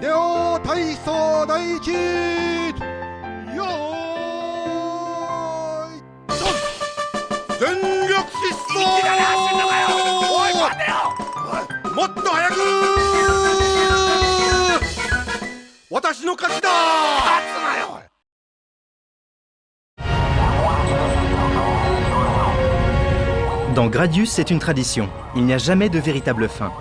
秀夫体操第一よーいドン全力疾走おい待てよもっと早く私の勝ちだ勝つなよDans Gradius, c'est une tradition. Il n'y a jamais de véritable fin.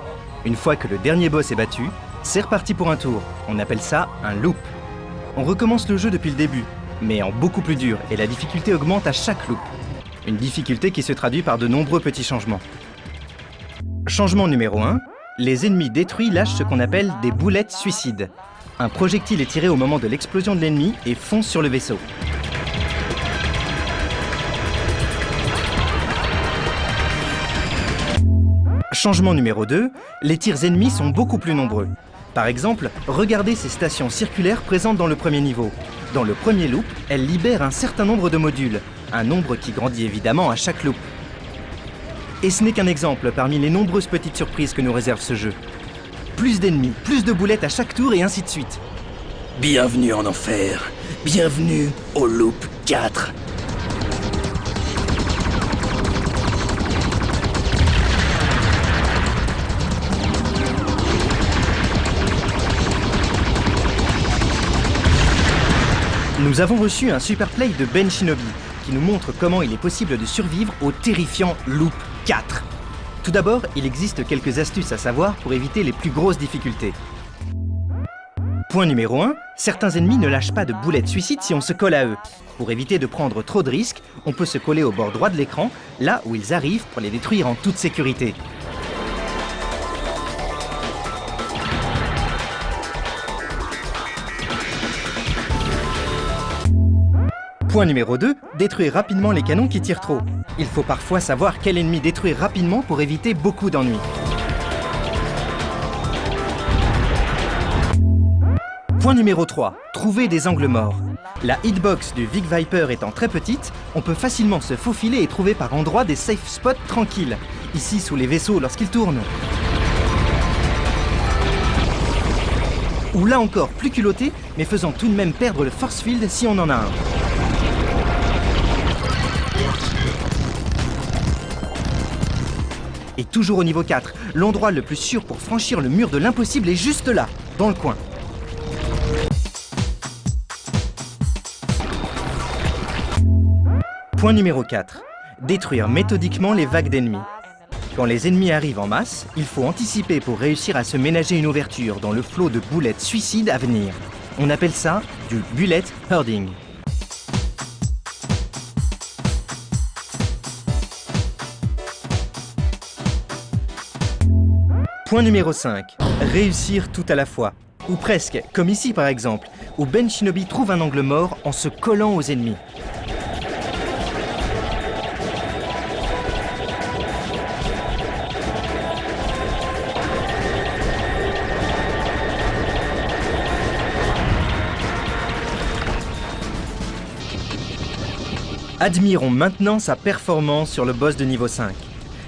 Une fois que le dernier boss est battu, c'est reparti pour un tour. On appelle ça un loop. On recommence le jeu depuis le début, mais en beaucoup plus dur, et la difficulté augmente à chaque loop. Une difficulté qui se traduit par de nombreux petits changements. Changement numéro 1, les ennemis détruits lâchent ce qu'on appelle des boulettes suicides. Un projectile est tiré au moment de l'explosion de l'ennemi et fonce sur le vaisseau. Changement numéro 2, les tirs ennemis sont beaucoup plus nombreux. Par exemple, regardez ces stations circulaires présentes dans le premier niveau. Dans le premier loop, elles libèrent un certain nombre de modules, un nombre qui grandit évidemment à chaque loop. Et ce n'est qu'un exemple parmi les nombreuses petites surprises que nous réserve ce jeu. Plus d'ennemis, plus de boulettes à chaque tour et ainsi de suite. Bienvenue en enfer, bienvenue au loop 4. Nous avons reçu un super play de Ben Shinobi qui nous montre comment il est possible de survivre au terrifiant Loop 4. Tout d'abord, il existe quelques astuces à savoir pour éviter les plus grosses difficultés. Point numéro 1, certains ennemis ne lâchent pas de boulettes suicides si on se colle à eux. Pour éviter de prendre trop de risques, on peut se coller au bord droit de l'écran, là où ils arrivent pour les détruire en toute sécurité. Point numéro 2, détruire rapidement les canons qui tirent trop. Il faut parfois savoir quel ennemi détruire rapidement pour éviter beaucoup d'ennuis. Point numéro 3, trouver des angles morts. La hitbox du Vic Viper étant très petite, on peut facilement se faufiler et trouver par endroits des safe spots tranquilles, ici sous les vaisseaux lorsqu'ils tournent. Ou là encore plus culotté, mais faisant tout de même perdre le force field si on en a un. Et toujours au niveau 4, l'endroit le plus sûr pour franchir le mur de l'impossible est juste là, dans le coin. Point numéro 4. Détruire méthodiquement les vagues d'ennemis. Quand les ennemis arrivent en masse, il faut anticiper pour réussir à se ménager une ouverture dans le flot de boulettes suicides à venir. On appelle ça du bullet herding. Point numéro 5. Réussir tout à la fois. Ou presque, comme ici par exemple, où Ben Shinobi trouve un angle mort en se collant aux ennemis. Admirons maintenant sa performance sur le boss de niveau 5.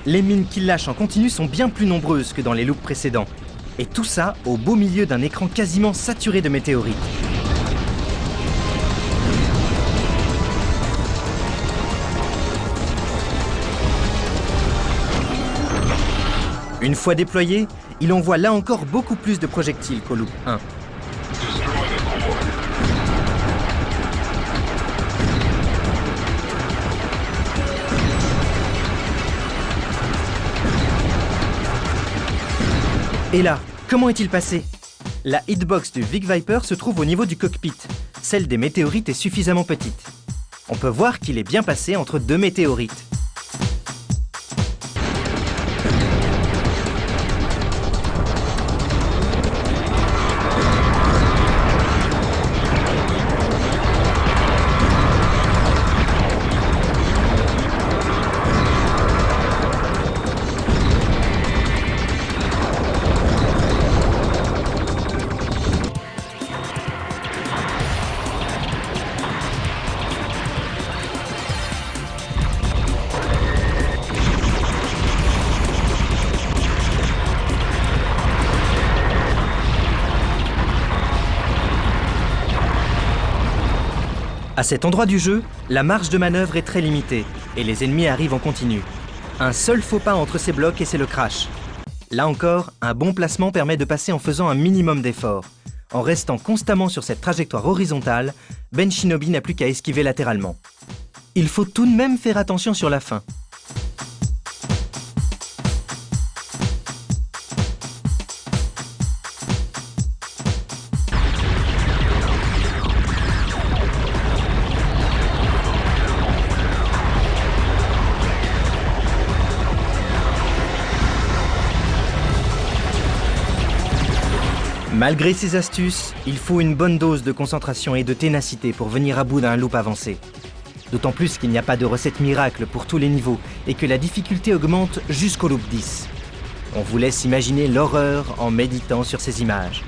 Les mines qu'il lâche en continu sont bien plus nombreuses que dans les loops précédents. Et tout ça au beau milieu d'un écran quasiment saturé de météorites. Une fois déployé, il envoie là encore beaucoup plus de projectiles qu'au loop 1. Et là, comment est-il passé? La hitbox du Vic Viper se trouve au niveau du cockpit. Celle des météorites est suffisamment petite. On peut voir qu'il est bien passé entre deux météorites. À cet endroit du jeu, la marge de manœuvre est très limitée et les ennemis arrivent en continu. Un seul faux pas entre ces blocs et c'est le crash. Là encore, un bon placement permet de passer en faisant un minimum d'efforts. En restant constamment sur cette trajectoire horizontale, Ben Shinobi n'a plus qu'à esquiver latéralement. Il faut tout de même faire attention sur la fin. Malgré ces astuces, il faut une bonne dose de concentration et de ténacité pour venir à bout d'un loop avancé. D'autant plus qu'il n'y a pas de recette miracle pour tous les niveaux et que la difficulté augmente jusqu'au loop 10. On vous laisse imaginer l'horreur en méditant sur ces images.